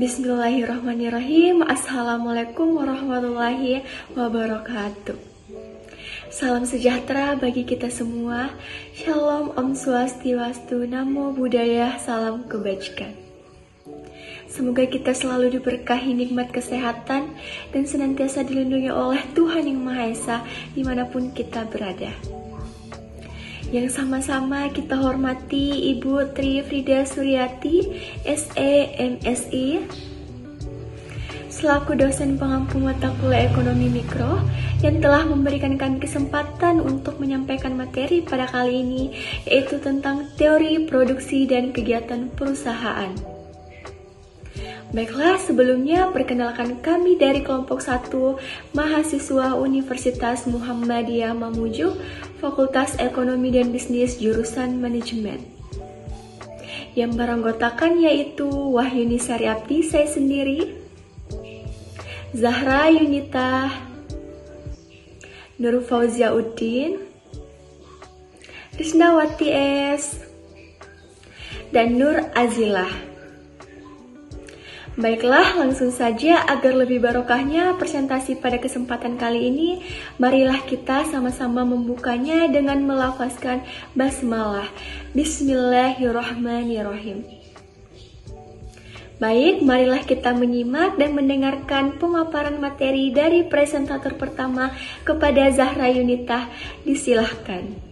Bismillahirrahmanirrahim. Assalamualaikum warahmatullahi wabarakatuh. Salam sejahtera bagi kita semua. Shalom, Om Swastiastu, Namo Buddhaya, salam kebajikan. Semoga kita selalu diberkahi nikmat kesehatan dan senantiasa dilindungi oleh Tuhan Yang Maha Esa dimanapun kita berada. Yang sama-sama kita hormati Ibu Tri Frida Suryati, SE, MSI, selaku dosen pengampu mata kuliah Ekonomi Mikro yang telah memberikan kami kesempatan untuk menyampaikan materi pada kali ini, yaitu tentang teori produksi dan kegiatan perusahaan. Baiklah, sebelumnya perkenalkan kami dari kelompok 1 mahasiswa Universitas Muhammadiyah Mamuju, Fakultas Ekonomi dan Bisnis jurusan Manajemen. Yang beranggotakan yaitu Wahyuni Sariapti, saya sendiri, Zahra Yunita, Nur Fauzia Udin, Risnawati S, dan Nur Azilah. Baiklah, langsung saja agar lebih barokahnya presentasi pada kesempatan kali ini, marilah kita sama-sama membukanya dengan melafazkan basmalah. Bismillahirrahmanirrahim. Baik, marilah kita menyimak dan mendengarkan pemaparan materi dari presentator pertama kepada Zahra Yunita. Disilahkan.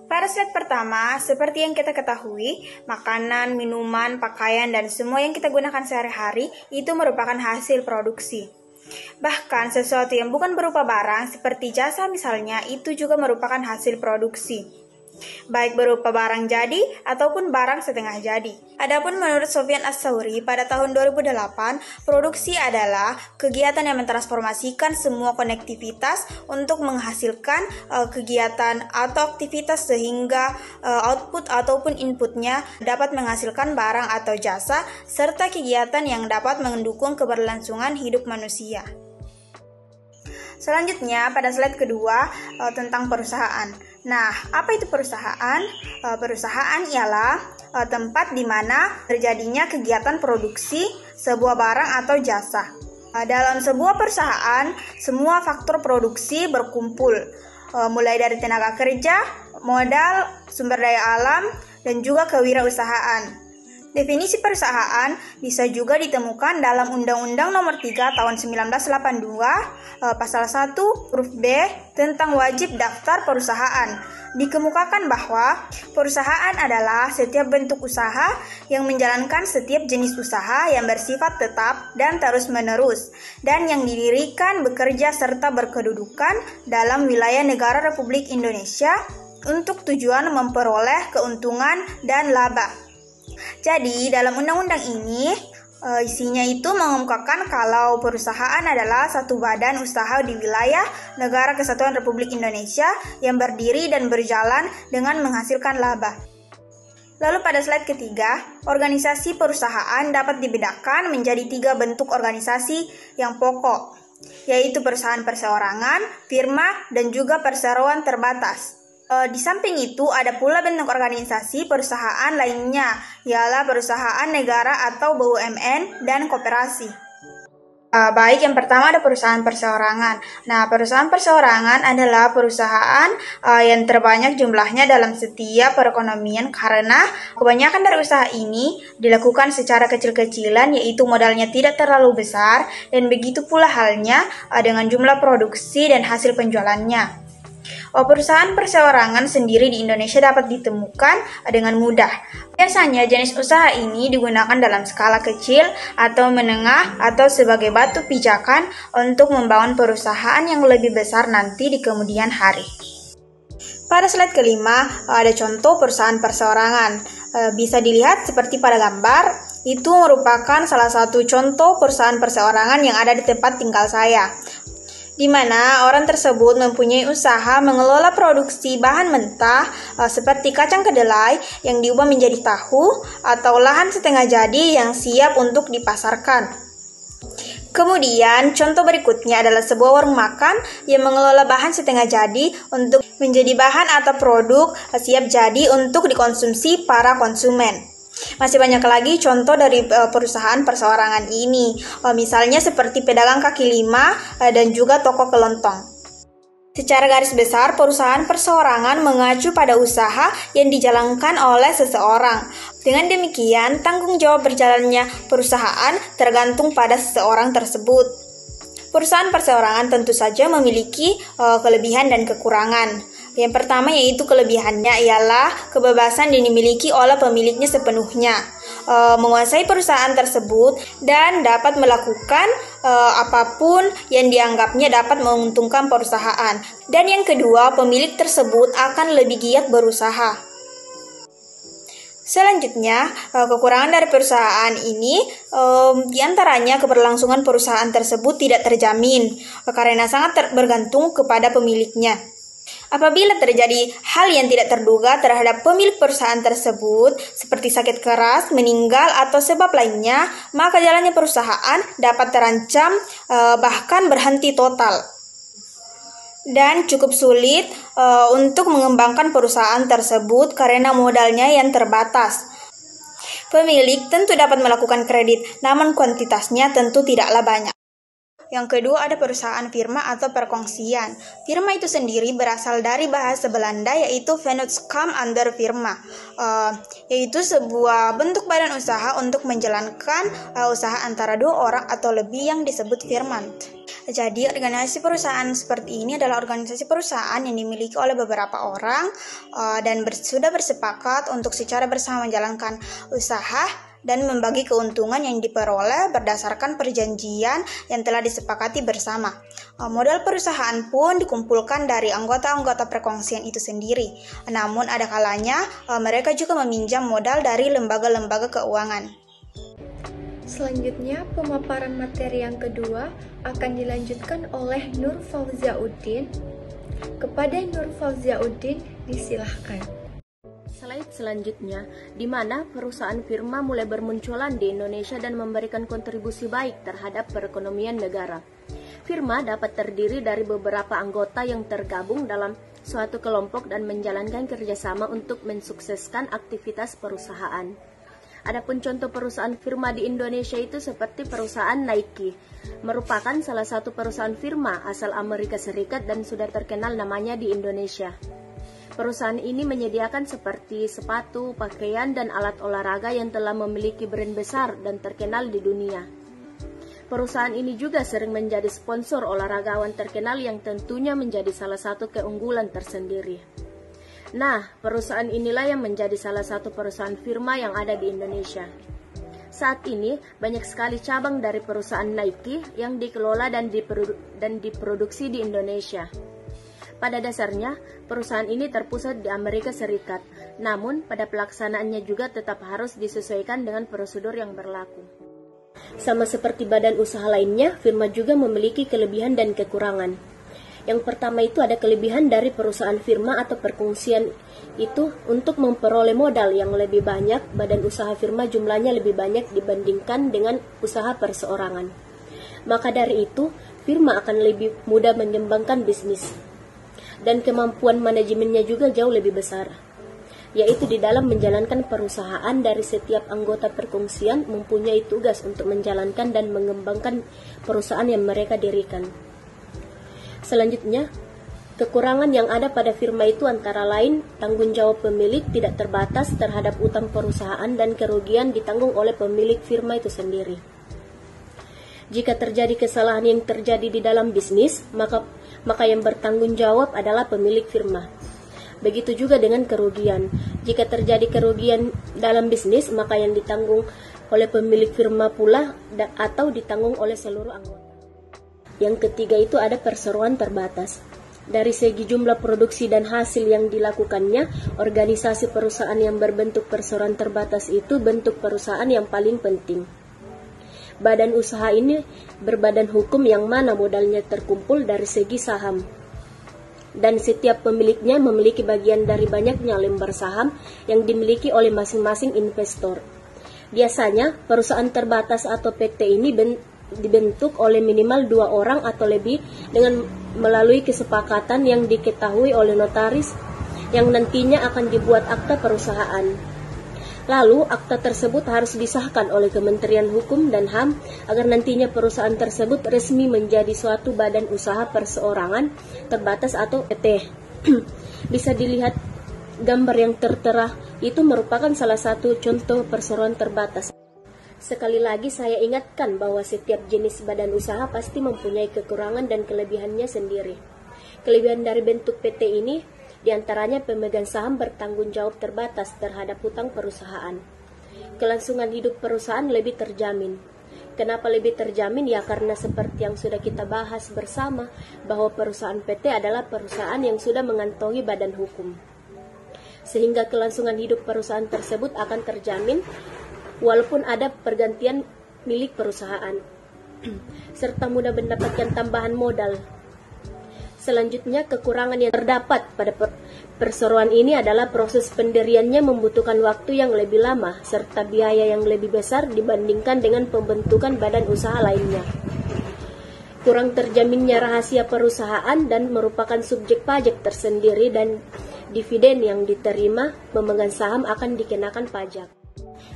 Pada slide pertama, seperti yang kita ketahui, makanan, minuman, pakaian, dan semua yang kita gunakan sehari-hari itu merupakan hasil produksi. Bahkan sesuatu yang bukan berupa barang, seperti jasa misalnya, itu juga merupakan hasil produksi. Baik berupa barang jadi ataupun barang setengah jadi. Adapun menurut Sofyan As-Sauri pada tahun 2008, produksi adalah kegiatan yang mentransformasikan semua konektivitas untuk menghasilkan kegiatan atau aktivitas sehingga output ataupun inputnya dapat menghasilkan barang atau jasa serta kegiatan yang dapat mendukung keberlangsungan hidup manusia. Selanjutnya pada slide kedua tentang perusahaan. Nah, apa itu perusahaan? Perusahaan ialah tempat di mana terjadinya kegiatan produksi sebuah barang atau jasa. Dalam sebuah perusahaan, semua faktor produksi berkumpul, mulai dari tenaga kerja, modal, sumber daya alam, dan juga kewirausahaan. Definisi perusahaan bisa juga ditemukan dalam Undang-Undang Nomor 3 Tahun 1982, Pasal 1, huruf B, tentang wajib daftar perusahaan. Dikemukakan bahwa perusahaan adalah setiap bentuk usaha yang menjalankan setiap jenis usaha yang bersifat tetap dan terus-menerus, dan yang didirikan, bekerja, serta berkedudukan dalam wilayah negara Republik Indonesia untuk tujuan memperoleh keuntungan dan laba. Jadi, dalam undang-undang ini, isinya itu mengemukakan kalau perusahaan adalah satu badan usaha di wilayah Negara Kesatuan Republik Indonesia yang berdiri dan berjalan dengan menghasilkan laba. Lalu pada slide ketiga, organisasi perusahaan dapat dibedakan menjadi 3 bentuk organisasi yang pokok, yaitu perusahaan perseorangan, firma, dan juga perseroan terbatas. Di samping itu ada pula bentuk organisasi perusahaan lainnya, ialah perusahaan negara atau BUMN dan koperasi. Baik, yang pertama ada perusahaan perseorangan. Nah, perusahaan perseorangan adalah perusahaan yang terbanyak jumlahnya dalam setiap perekonomian karena kebanyakan dari usaha ini dilakukan secara kecil-kecilan, yaitu modalnya tidak terlalu besar, dan begitu pula halnya dengan jumlah produksi dan hasil penjualannya. Perusahaan perseorangan sendiri di Indonesia dapat ditemukan dengan mudah. Biasanya jenis usaha ini digunakan dalam skala kecil atau menengah atau sebagai batu pijakan untuk membangun perusahaan yang lebih besar nanti di kemudian hari. Pada slide kelima ada contoh perusahaan perseorangan. Bisa dilihat seperti pada gambar, itu merupakan salah satu contoh perusahaan perseorangan yang ada di tempat tinggal saya, di mana orang tersebut mempunyai usaha mengelola produksi bahan mentah seperti kacang kedelai yang diubah menjadi tahu atau lahan setengah jadi yang siap untuk dipasarkan. Kemudian contoh berikutnya adalah sebuah warung makan yang mengelola bahan setengah jadi untuk menjadi bahan atau produk siap jadi untuk dikonsumsi para konsumen. Masih banyak lagi contoh dari perusahaan perseorangan ini, misalnya seperti pedagang kaki lima dan juga toko kelontong. Secara garis besar, perusahaan perseorangan mengacu pada usaha yang dijalankan oleh seseorang. Dengan demikian, tanggung jawab berjalannya perusahaan tergantung pada seseorang tersebut. Perusahaan perseorangan tentu saja memiliki kelebihan dan kekurangan. Yang pertama yaitu kelebihannya ialah kebebasan yang dimiliki oleh pemiliknya sepenuhnya, menguasai perusahaan tersebut dan dapat melakukan apapun yang dianggapnya dapat menguntungkan perusahaan. Dan yang kedua, pemilik tersebut akan lebih giat berusaha. Selanjutnya, kekurangan dari perusahaan ini diantaranya keberlangsungan perusahaan tersebut tidak terjamin karena sangat bergantung kepada pemiliknya. Apabila terjadi hal yang tidak terduga terhadap pemilik perusahaan tersebut, seperti sakit keras, meninggal, atau sebab lainnya, maka jalannya perusahaan dapat terancam bahkan berhenti total. Dan cukup sulit untuk mengembangkan perusahaan tersebut karena modalnya yang terbatas. Pemilik tentu dapat melakukan kredit, namun kuantitasnya tentu tidaklah banyak. Yang kedua ada perusahaan firma atau perkongsian. Firma itu sendiri berasal dari bahasa Belanda yaitu Vennootschap under firma, yaitu sebuah bentuk badan usaha untuk menjalankan usaha antara dua orang atau lebih yang disebut firman. Jadi organisasi perusahaan seperti ini adalah organisasi perusahaan yang dimiliki oleh beberapa orang dan sudah bersepakat untuk secara bersama menjalankan usaha dan membagi keuntungan yang diperoleh berdasarkan perjanjian yang telah disepakati bersama. Modal perusahaan pun dikumpulkan dari anggota-anggota perkongsian itu sendiri. Namun ada kalanya mereka juga meminjam modal dari lembaga-lembaga keuangan. Selanjutnya, pemaparan materi yang kedua akan dilanjutkan oleh Nur Fauziauddin. Kepada Nur Fauziauddin, disilahkan. Slide selanjutnya, di mana perusahaan firma mulai bermunculan di Indonesia dan memberikan kontribusi baik terhadap perekonomian negara. Firma dapat terdiri dari beberapa anggota yang tergabung dalam suatu kelompok dan menjalankan kerjasama untuk mensukseskan aktivitas perusahaan. Adapun contoh perusahaan firma di Indonesia itu seperti perusahaan Nike, merupakan salah satu perusahaan firma asal Amerika Serikat dan sudah terkenal namanya di Indonesia. Perusahaan ini menyediakan seperti sepatu, pakaian, dan alat olahraga yang telah memiliki brand besar dan terkenal di dunia. Perusahaan ini juga sering menjadi sponsor olahragawan terkenal yang tentunya menjadi salah satu keunggulan tersendiri. Nah, perusahaan inilah yang menjadi salah satu perusahaan firma yang ada di Indonesia. Saat ini, banyak sekali cabang dari perusahaan Nike yang dikelola dan diproduksi di Indonesia. Pada dasarnya, perusahaan ini terpusat di Amerika Serikat, namun pada pelaksanaannya juga tetap harus disesuaikan dengan prosedur yang berlaku. Sama seperti badan usaha lainnya, firma juga memiliki kelebihan dan kekurangan. Yang pertama itu ada kelebihan dari perusahaan firma atau perkongsian itu untuk memperoleh modal yang lebih banyak. Badan usaha firma jumlahnya lebih banyak dibandingkan dengan usaha perseorangan. Maka dari itu, firma akan lebih mudah mengembangkan bisnis. Dan kemampuan manajemennya juga jauh lebih besar, yaitu di dalam menjalankan perusahaan. Dari setiap anggota perkongsian mempunyai tugas untuk menjalankan dan mengembangkan perusahaan yang mereka dirikan. Selanjutnya, kekurangan yang ada pada firma itu antara lain tanggung jawab pemilik tidak terbatas terhadap utang perusahaan dan kerugian ditanggung oleh pemilik firma itu sendiri. Jika terjadi kesalahan yang terjadi di dalam bisnis, maka yang bertanggung jawab adalah pemilik firma. Begitu juga dengan kerugian. Jika terjadi kerugian dalam bisnis, maka yang ditanggung oleh pemilik firma pula atau ditanggung oleh seluruh anggota. Yang ketiga itu ada perseroan terbatas. Dari segi jumlah produksi dan hasil yang dilakukannya, organisasi perusahaan yang berbentuk perseroan terbatas itu bentuk perusahaan yang paling penting. Badan usaha ini berbadan hukum yang mana modalnya terkumpul dari segi saham. Dan setiap pemiliknya memiliki bagian dari banyaknya lembar saham yang dimiliki oleh masing-masing investor. Biasanya, perusahaan terbatas atau PT ini dibentuk oleh minimal 2 orang atau lebih dengan melalui kesepakatan yang diketahui oleh notaris yang nantinya akan dibuat akta perusahaan. Lalu, akta tersebut harus disahkan oleh Kementerian Hukum dan HAM agar nantinya perusahaan tersebut resmi menjadi suatu badan usaha perseorangan terbatas atau PT. Bisa dilihat gambar yang tertera itu merupakan salah satu contoh perseroan terbatas. Sekali lagi saya ingatkan bahwa setiap jenis badan usaha pasti mempunyai kekurangan dan kelebihannya sendiri. Kelebihan dari bentuk PT ini diantaranya pemegang saham bertanggung jawab terbatas terhadap hutang perusahaan. Kelangsungan hidup perusahaan lebih terjamin. Kenapa lebih terjamin? Ya karena seperti yang sudah kita bahas bersama, bahwa perusahaan PT adalah perusahaan yang sudah mengantongi badan hukum. Sehingga kelangsungan hidup perusahaan tersebut akan terjamin walaupun ada pergantian milik perusahaan, serta mudah mendapatkan tambahan modal. Selanjutnya, kekurangan yang terdapat pada perseroan ini adalah proses pendiriannya membutuhkan waktu yang lebih lama, serta biaya yang lebih besar dibandingkan dengan pembentukan badan usaha lainnya. Kurang terjaminnya rahasia perusahaan dan merupakan subjek pajak tersendiri, dan dividen yang diterima pemegang saham akan dikenakan pajak.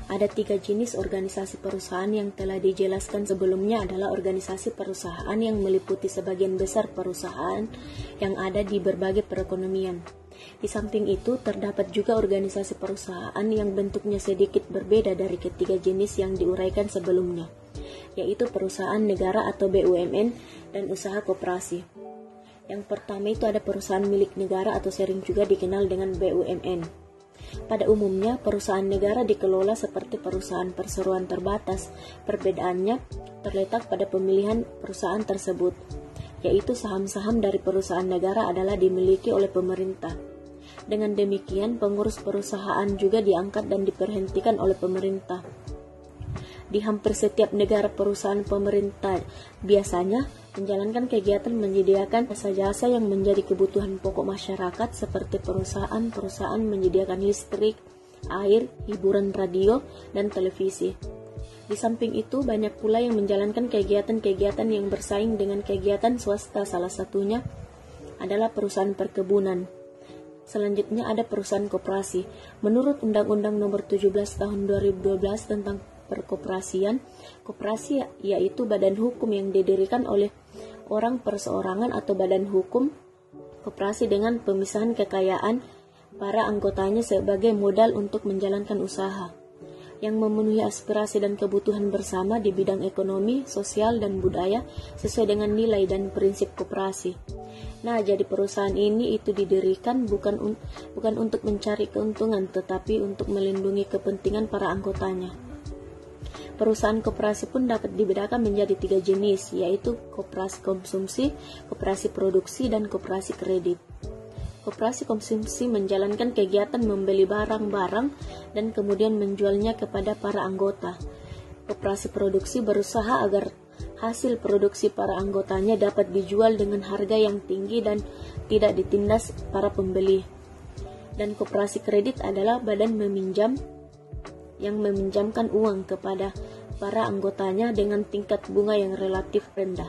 Ada 3 jenis organisasi perusahaan yang telah dijelaskan sebelumnya adalah organisasi perusahaan yang meliputi sebagian besar perusahaan yang ada di berbagai perekonomian. Di samping itu, terdapat juga organisasi perusahaan yang bentuknya sedikit berbeda dari ketiga jenis yang diuraikan sebelumnya, yaitu perusahaan negara atau BUMN dan usaha koperasi. Yang pertama itu ada perusahaan milik negara atau sering juga dikenal dengan BUMN. Pada umumnya, perusahaan negara dikelola seperti perusahaan perseroan terbatas. Perbedaannya terletak pada pemilihan perusahaan tersebut, yaitu saham-saham dari perusahaan negara adalah dimiliki oleh pemerintah. Dengan demikian, pengurus perusahaan juga diangkat dan diberhentikan oleh pemerintah. Di hampir setiap negara, perusahaan pemerintah biasanya menjalankan kegiatan menyediakan jasa-jasa yang menjadi kebutuhan pokok masyarakat seperti perusahaan menyediakan listrik, air, hiburan radio, dan televisi. Di samping itu, banyak pula yang menjalankan kegiatan-kegiatan yang bersaing dengan kegiatan swasta, salah satunya adalah perusahaan perkebunan. Selanjutnya ada perusahaan koperasi. Menurut Undang-Undang Nomor 17 Tahun 2012 tentang perkoperasian, koperasi yaitu badan hukum yang didirikan oleh orang perseorangan atau badan hukum koperasi dengan pemisahan kekayaan para anggotanya sebagai modal untuk menjalankan usaha yang memenuhi aspirasi dan kebutuhan bersama di bidang ekonomi, sosial, dan budaya sesuai dengan nilai dan prinsip koperasi. Nah, jadi perusahaan ini itu didirikan bukan untuk mencari keuntungan, tetapi untuk melindungi kepentingan para anggotanya. Perusahaan koperasi pun dapat dibedakan menjadi 3 jenis, yaitu koperasi konsumsi, koperasi produksi, dan koperasi kredit. Koperasi konsumsi menjalankan kegiatan membeli barang-barang dan kemudian menjualnya kepada para anggota. Koperasi produksi berusaha agar hasil produksi para anggotanya dapat dijual dengan harga yang tinggi dan tidak ditindas para pembeli. Dan koperasi kredit adalah badan meminjam yang meminjamkan uang kepada para anggotanya dengan tingkat bunga yang relatif rendah.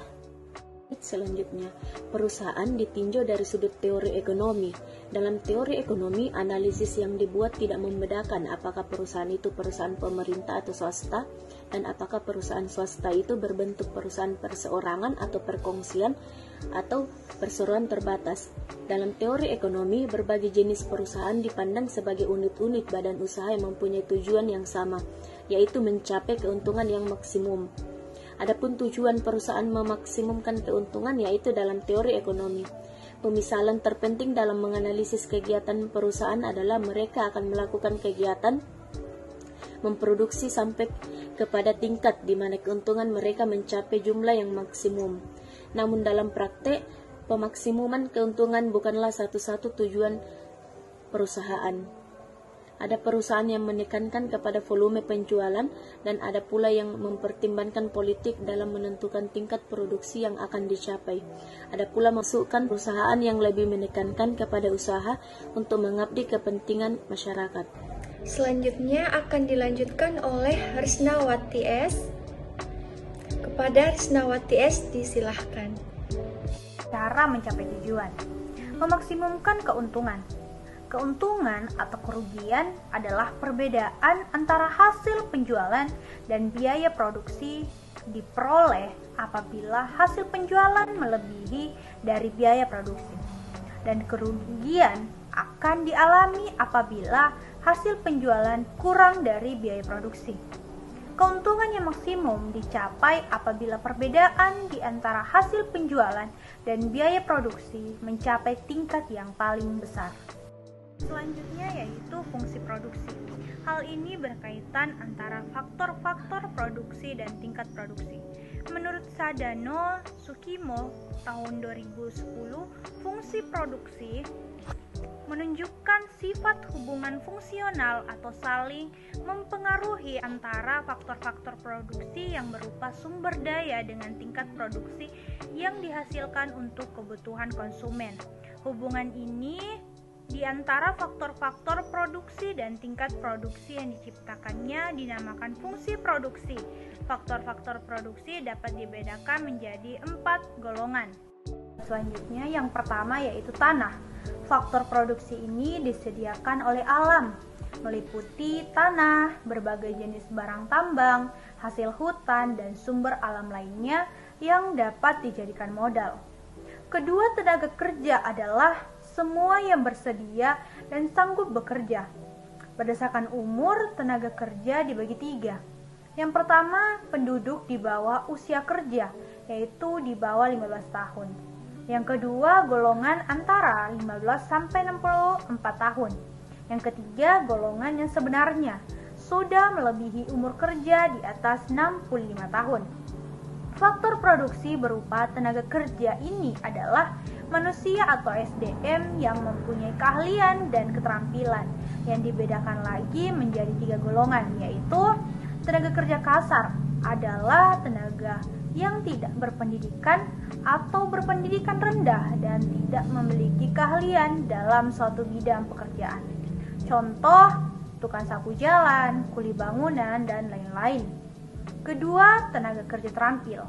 Selanjutnya, perusahaan ditinjau dari sudut teori ekonomi. Dalam teori ekonomi, analisis yang dibuat tidak membedakan apakah perusahaan itu perusahaan pemerintah atau swasta, dan apakah perusahaan swasta itu berbentuk perusahaan perseorangan atau perkongsian atau perseroan terbatas. Dalam teori ekonomi, berbagai jenis perusahaan dipandang sebagai unit-unit badan usaha yang mempunyai tujuan yang sama, yaitu mencapai keuntungan yang maksimum. Adapun tujuan perusahaan memaksimumkan keuntungan yaitu dalam teori ekonomi. Pemisalan terpenting dalam menganalisis kegiatan perusahaan adalah mereka akan melakukan kegiatan memproduksi sampai kepada tingkat di mana keuntungan mereka mencapai jumlah yang maksimum. Namun dalam praktek, pemaksimuman keuntungan bukanlah satu-satu tujuan perusahaan. Ada perusahaan yang menekankan kepada volume penjualan dan ada pula yang mempertimbangkan politik dalam menentukan tingkat produksi yang akan dicapai. Ada pula masukkan perusahaan yang lebih menekankan kepada usaha untuk mengabdi kepentingan masyarakat. Selanjutnya akan dilanjutkan oleh Risnawati S. Kepada Risnawati S disilahkan. Cara mencapai tujuan: memaksimumkan keuntungan. Keuntungan atau kerugian adalah perbedaan antara hasil penjualan dan biaya produksi diperoleh apabila hasil penjualan melebihi dari biaya produksi. Dan kerugian akan dialami apabila hasil penjualan kurang dari biaya produksi. Keuntungan yang maksimum dicapai apabila perbedaan di antara hasil penjualan dan biaya produksi mencapai tingkat yang paling besar. Selanjutnya yaitu fungsi produksi. Hal ini berkaitan antara faktor-faktor produksi dan tingkat produksi. Menurut Sadano Tsukimo tahun 2010, fungsi produksi menunjukkan sifat hubungan fungsional atau saling mempengaruhi antara faktor-faktor produksi yang berupa sumber daya dengan tingkat produksi yang dihasilkan untuk kebutuhan konsumen. Hubungan ini di antara faktor-faktor produksi dan tingkat produksi yang diciptakannya dinamakan fungsi produksi. Faktor-faktor produksi dapat dibedakan menjadi 4 golongan. Selanjutnya yang pertama yaitu tanah. Faktor produksi ini disediakan oleh alam, meliputi tanah, berbagai jenis barang tambang, hasil hutan, dan sumber alam lainnya yang dapat dijadikan modal. Kedua, tenaga kerja adalah semua yang bersedia dan sanggup bekerja. Berdasarkan umur, tenaga kerja dibagi 3. Yang pertama, penduduk di bawah usia kerja, yaitu di bawah 15 tahun. Yang kedua, golongan antara 15 sampai 64 tahun. Yang ketiga, golongan yang sebenarnya sudah melebihi umur kerja di atas 65 tahun. Faktor produksi berupa tenaga kerja ini adalah manusia atau SDM yang mempunyai keahlian dan keterampilan, yang dibedakan lagi menjadi 3 golongan, yaitu tenaga kerja kasar adalah tenaga yang tidak berpendidikan atau berpendidikan rendah dan tidak memiliki keahlian dalam suatu bidang pekerjaan. Contoh, tukang sapu jalan, kuli bangunan, dan lain-lain. Kedua, tenaga kerja terampil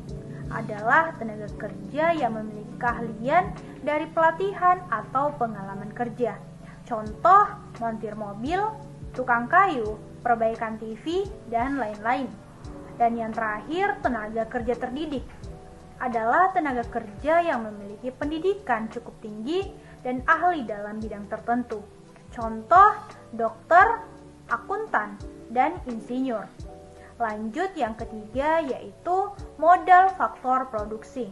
adalah tenaga kerja yang memiliki keahlian dari pelatihan atau pengalaman kerja. Contoh, montir mobil, tukang kayu, perbaikan TV, dan lain-lain. Dan yang terakhir, tenaga kerja terdidik adalah tenaga kerja yang memiliki pendidikan cukup tinggi dan ahli dalam bidang tertentu. Contoh, dokter, akuntan, dan insinyur. Lanjut yang ketiga yaitu modal faktor produksi.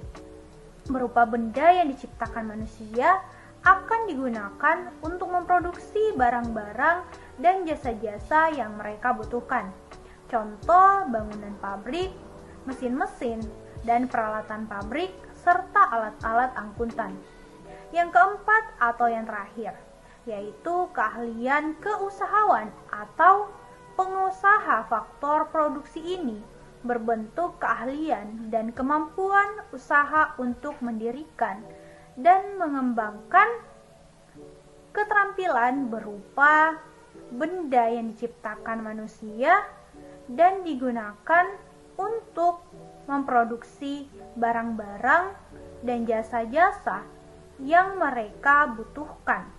Berupa benda yang diciptakan manusia akan digunakan untuk memproduksi barang-barang dan jasa-jasa yang mereka butuhkan. Contoh, bangunan pabrik, mesin-mesin, dan peralatan pabrik, serta alat-alat angkutan. Yang keempat atau yang terakhir, yaitu keahlian keusahawan atau pengusaha. Faktor produksi ini berbentuk keahlian dan kemampuan usaha untuk mendirikan dan mengembangkan keterampilan berupa benda yang diciptakan manusia dan digunakan untuk memproduksi barang-barang dan jasa-jasa yang mereka butuhkan.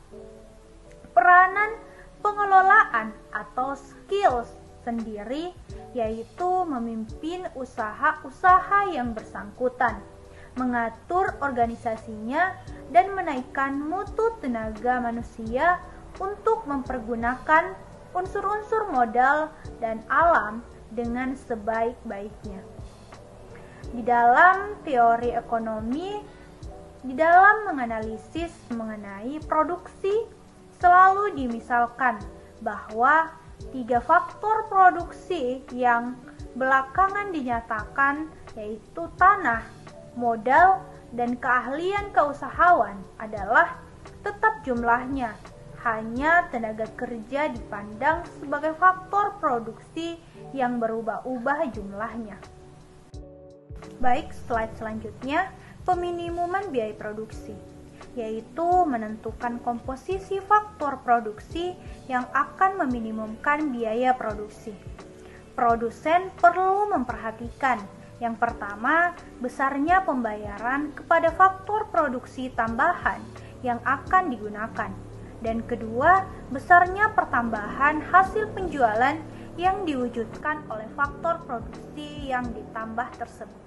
Peranan pengelolaan atau skills sendiri yaitu memimpin usaha-usaha yang bersangkutan, mengatur organisasinya, dan menaikkan mutu tenaga manusia untuk mempergunakan unsur-unsur modal dan alam dengan sebaik-baiknya. Di dalam teori ekonomi, di dalam menganalisis mengenai produksi, selalu dimisalkan bahwa 3 faktor produksi yang belakangan dinyatakan yaitu tanah, modal, dan keahlian keusahawan adalah tetap jumlahnya. Hanya tenaga kerja dipandang sebagai faktor produksi yang berubah-ubah jumlahnya. Baik, slide selanjutnya, peminimuman biaya produksi, yaitu menentukan komposisi faktor produksi yang akan meminimumkan biaya produksi. Produsen perlu memperhatikan yang pertama, besarnya pembayaran kepada faktor produksi tambahan yang akan digunakan. Dan kedua, besarnya pertambahan hasil penjualan yang diwujudkan oleh faktor produksi yang ditambah tersebut.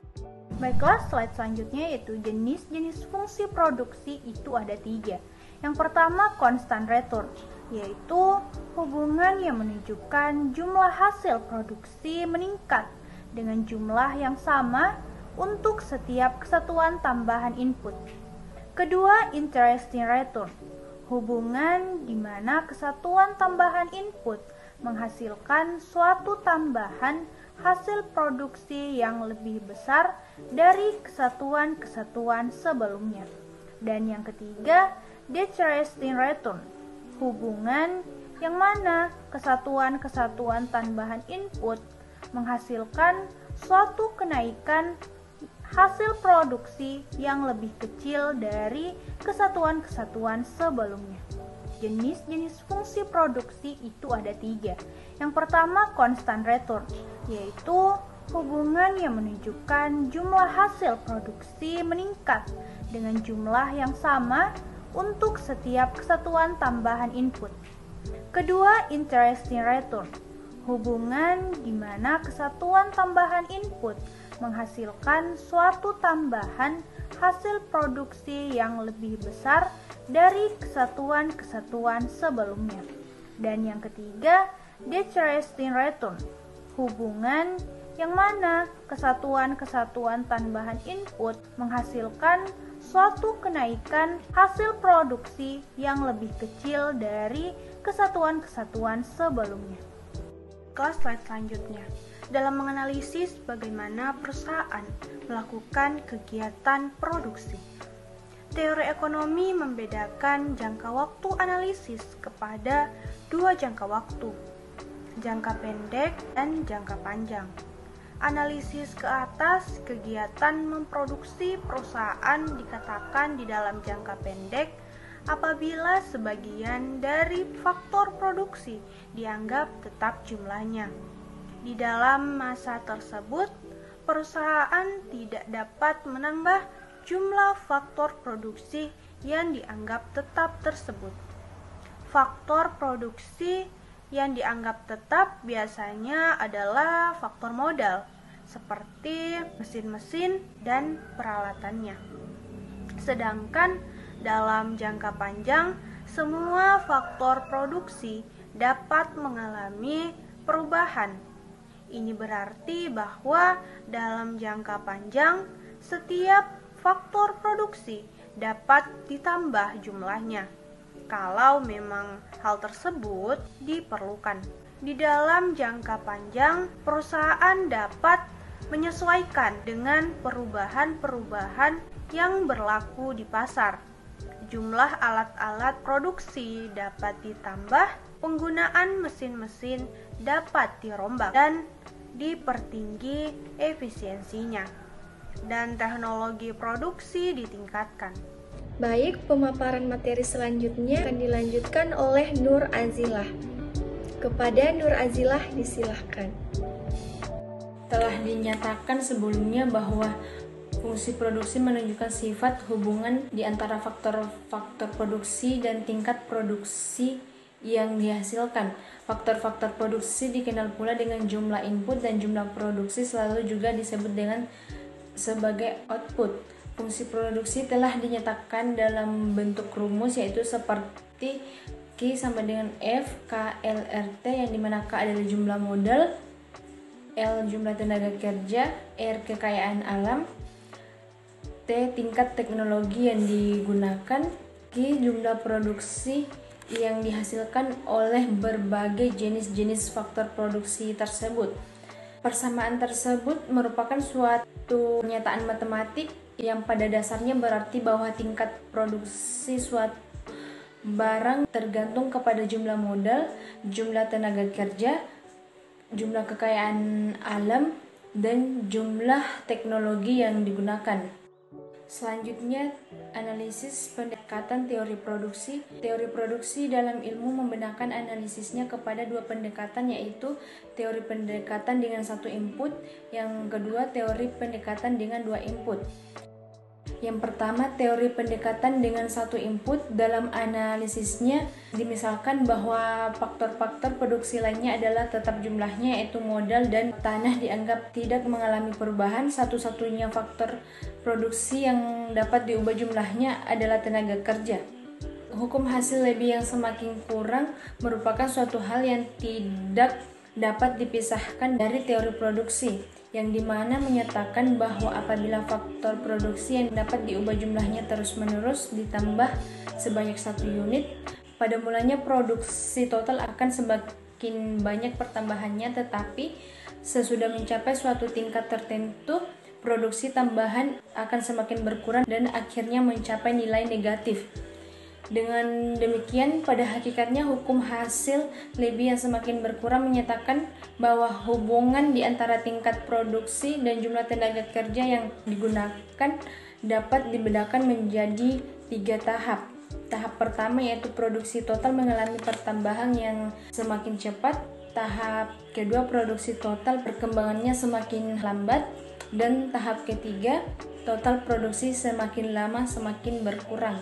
Baiklah, slide selanjutnya yaitu jenis-jenis fungsi produksi itu ada 3. Yang pertama, constant return, yaitu hubungan yang menunjukkan jumlah hasil produksi meningkat dengan jumlah yang sama untuk setiap kesatuan tambahan input. Kedua, interesting return, hubungan di mana kesatuan tambahan input menghasilkan suatu tambahan hasil produksi yang lebih besar dari kesatuan-kesatuan sebelumnya. Dan yang ketiga, decreasing return, hubungan yang mana kesatuan-kesatuan tambahan input menghasilkan suatu kenaikan hasil produksi yang lebih kecil dari kesatuan-kesatuan sebelumnya. Jenis-jenis fungsi produksi itu ada 3. Yang pertama, constant return, yaitu hubungan yang menunjukkan jumlah hasil produksi meningkat dengan jumlah yang sama untuk setiap kesatuan tambahan input. Kedua, interesting return, hubungan di mana kesatuan tambahan input menghasilkan suatu tambahan hasil produksi yang lebih besar dari kesatuan-kesatuan sebelumnya. Dan yang ketiga, decreasing return, hubungan yang mana kesatuan-kesatuan tambahan input menghasilkan suatu kenaikan hasil produksi yang lebih kecil dari kesatuan-kesatuan sebelumnya. Ke slide selanjutnya. Dalam menganalisis bagaimana perusahaan melakukan kegiatan produksi, teori ekonomi membedakan jangka waktu analisis kepada 2 jangka waktu, jangka pendek dan jangka panjang. Analisis ke atas, kegiatan memproduksi perusahaan dikatakan di dalam jangka pendek apabila sebagian dari faktor produksi dianggap tetap jumlahnya. Di dalam masa tersebut, perusahaan tidak dapat menambah jumlah faktor produksi yang dianggap tetap tersebut. Faktor produksi yang dianggap tetap biasanya adalah faktor modal, seperti mesin-mesin dan peralatannya. Sedangkan dalam jangka panjang, semua faktor produksi dapat mengalami perubahan. Ini berarti bahwa dalam jangka panjang, setiap faktor produksi dapat ditambah jumlahnya, kalau memang hal tersebut diperlukan. Di dalam jangka panjang, perusahaan dapat menyesuaikan dengan perubahan-perubahan yang berlaku di pasar. Jumlah alat-alat produksi dapat ditambah, penggunaan mesin-mesin dapat dirombak dan dipertinggi efisiensinya, dan teknologi produksi ditingkatkan. Baik, pemaparan materi selanjutnya akan dilanjutkan oleh Nur Azilah. Kepada Nur Azilah disilahkan. Telah dinyatakan sebelumnya bahwa fungsi produksi menunjukkan sifat hubungan di antara faktor-faktor produksi dan tingkat produksi yang dihasilkan. Faktor-faktor produksi dikenal pula dengan jumlah input, dan jumlah produksi selalu juga disebut dengan sebagai output. Fungsi produksi telah dinyatakan dalam bentuk rumus, yaitu seperti Q sama dengan F K L R T, yang dimana K adalah jumlah modal, L jumlah tenaga kerja, R kekayaan alam, T tingkat teknologi yang digunakan, Q jumlah produksi yang dihasilkan oleh berbagai jenis-jenis faktor produksi tersebut. Persamaan tersebut merupakan suatu pernyataan matematik yang pada dasarnya berarti bahwa tingkat produksi suatu barang tergantung kepada jumlah modal, jumlah tenaga kerja, jumlah kekayaan alam, dan jumlah teknologi yang digunakan. Selanjutnya, analisis pendekatan teori produksi. Teori produksi dalam ilmu membenarkan analisisnya kepada 2 pendekatan, yaitu teori pendekatan dengan 1 input, yang kedua teori pendekatan dengan 2 input. Yang pertama, teori pendekatan dengan satu input. Dalam analisisnya, dimisalkan bahwa faktor-faktor produksi lainnya adalah tetap jumlahnya, yaitu modal dan tanah dianggap tidak mengalami perubahan. Satu-satunya faktor produksi yang dapat diubah jumlahnya adalah tenaga kerja. Hukum hasil lebih yang semakin kurang merupakan suatu hal yang tidak dapat dipisahkan dari teori produksi, yang dimana menyatakan bahwa apabila faktor produksi yang dapat diubah jumlahnya terus-menerus ditambah sebanyak 1 unit, pada mulanya produksi total akan semakin banyak pertambahannya, tetapi sesudah mencapai suatu tingkat tertentu, produksi tambahan akan semakin berkurang dan akhirnya mencapai nilai negatif. Dengan demikian, pada hakikatnya hukum hasil lebih yang semakin berkurang menyatakan bahwa hubungan di antara tingkat produksi dan jumlah tenaga kerja yang digunakan dapat dibedakan menjadi 3 tahap. Tahap pertama yaitu produksi total mengalami pertambahan yang semakin cepat. Tahap kedua, produksi total perkembangannya semakin lambat. Dan tahap ketiga, total produksi semakin lama semakin berkurang.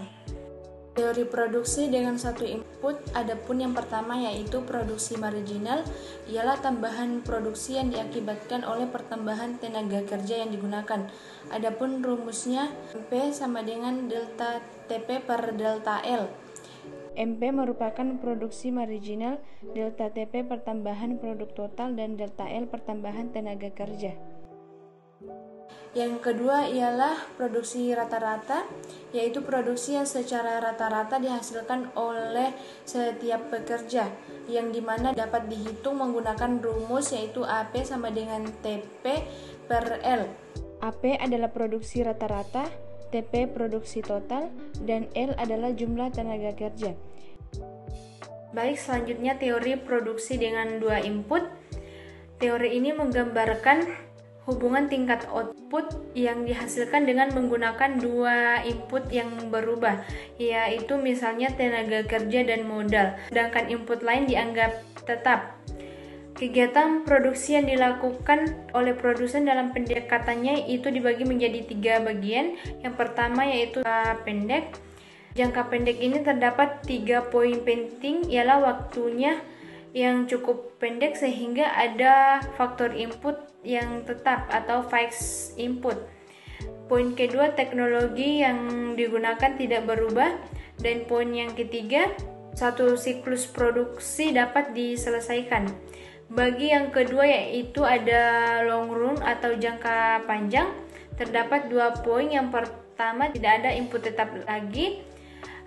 Teori produksi dengan satu input, adapun yang pertama yaitu produksi marginal, ialah tambahan produksi yang diakibatkan oleh pertambahan tenaga kerja yang digunakan. Adapun rumusnya, MP sama dengan delta TP per delta L. MP merupakan produksi marginal, delta TP pertambahan produk total, dan delta L pertambahan tenaga kerja. Yang kedua ialah produksi rata-rata, yaitu produksi yang secara rata-rata dihasilkan oleh setiap pekerja, yang dimana dapat dihitung menggunakan rumus yaitu AP sama dengan TP per L. AP adalah produksi rata-rata, TP produksi total, dan L adalah jumlah tenaga kerja. Baik, selanjutnya teori produksi dengan 2 input. Teori ini menggambarkan hubungan tingkat output yang dihasilkan dengan menggunakan 2 input yang berubah, yaitu misalnya tenaga kerja dan modal, sedangkan input lain dianggap tetap. Kegiatan produksi yang dilakukan oleh produsen dalam pendekatannya itu dibagi menjadi 3 bagian. Yang pertama yaitu jangka pendek. Jangka pendek ini terdapat 3 poin penting, ialah waktunya yang cukup pendek sehingga ada faktor input yang tetap atau fixed input. Poin kedua, teknologi yang digunakan tidak berubah. Dan poin yang ketiga, satu siklus produksi dapat diselesaikan. Bagi yang kedua yaitu ada long run atau jangka panjang, terdapat 2 poin. Yang pertama, tidak ada input tetap lagi,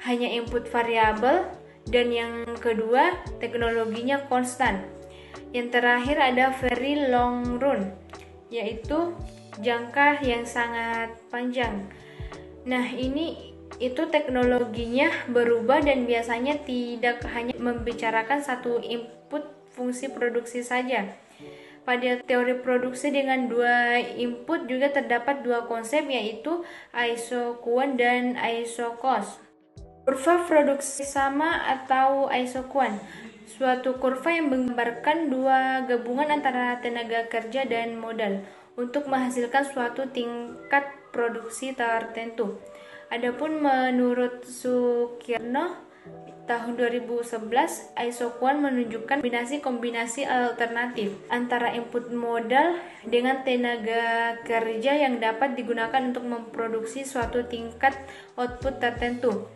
hanya input variabel. Dan yang kedua, teknologinya konstan. Yang terakhir ada very long run, yaitu jangka yang sangat panjang. Nah, itu teknologinya berubah dan biasanya tidak hanya membicarakan satu input fungsi produksi saja. Pada teori produksi dengan 2 input juga terdapat 2 konsep, yaitu isoquant dan isocost. Kurva produksi sama atau isoquant, suatu kurva yang menggambarkan 2 gabungan antara tenaga kerja dan modal untuk menghasilkan suatu tingkat produksi tertentu. Adapun menurut Sukirno tahun 2011, isoquant menunjukkan kombinasi alternatif antara input modal dengan tenaga kerja yang dapat digunakan untuk memproduksi suatu tingkat output tertentu.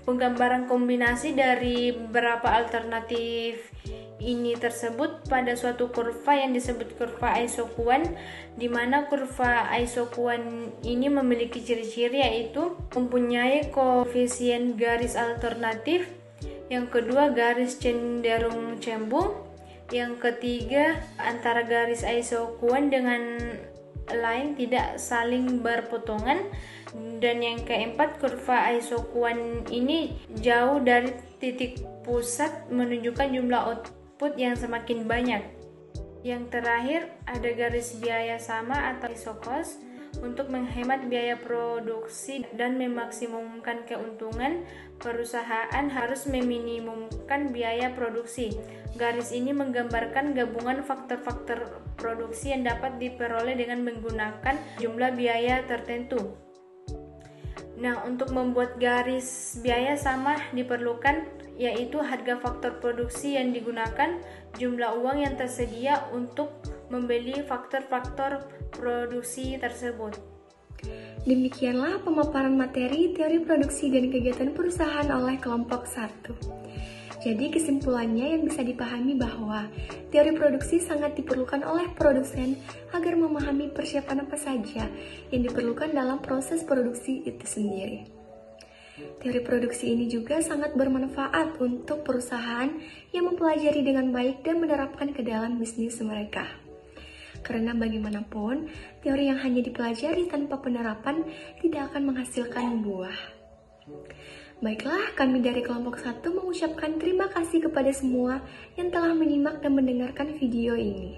Penggambaran kombinasi dari beberapa alternatif ini tersebut pada suatu kurva yang disebut kurva isoquant, di mana kurva isoquant ini memiliki ciri-ciri yaitu mempunyai koefisien garis alternatif, yang kedua garis cenderung cembung, yang ketiga antara garis isoquant dengan lain tidak saling berpotongan, dan yang keempat kurva isoquant ini jauh dari titik pusat menunjukkan jumlah output yang semakin banyak. Yang terakhir ada garis biaya sama atau isocost. Untuk menghemat biaya produksi dan memaksimumkan keuntungan, perusahaan harus meminimumkan biaya produksi. Garis ini menggambarkan gabungan faktor-faktor produksi yang dapat diperoleh dengan menggunakan jumlah biaya tertentu. Nah, untuk membuat garis biaya sama diperlukan yaitu harga faktor produksi yang digunakan, jumlah uang yang tersedia untuk membeli faktor-faktor produksi tersebut. Demikianlah pemaparan materi teori produksi dan kegiatan perusahaan oleh kelompok 1. Jadi kesimpulannya yang bisa dipahami bahwa teori produksi sangat diperlukan oleh produsen agar memahami persiapan apa saja yang diperlukan dalam proses produksi itu sendiri. Teori produksi ini juga sangat bermanfaat untuk perusahaan yang mempelajari dengan baik dan menerapkan ke dalam bisnis mereka. Karena bagaimanapun, teori yang hanya dipelajari tanpa penerapan tidak akan menghasilkan buah. Baiklah, kami dari kelompok 1 mengucapkan terima kasih kepada semua yang telah menyimak dan mendengarkan video ini.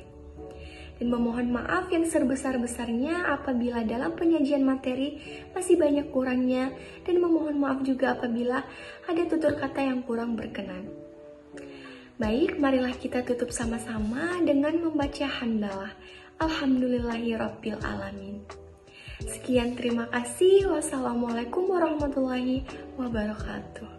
Dan memohon maaf yang sebesar-besarnya apabila dalam penyajian materi masih banyak kurangnya, dan memohon maaf juga apabila ada tutur kata yang kurang berkenan. Baik, marilah kita tutup sama-sama dengan membaca hamdalah. Alhamdulillahirabbil alamin. Sekian, terima kasih. Wassalamualaikum warahmatullahi wabarakatuh.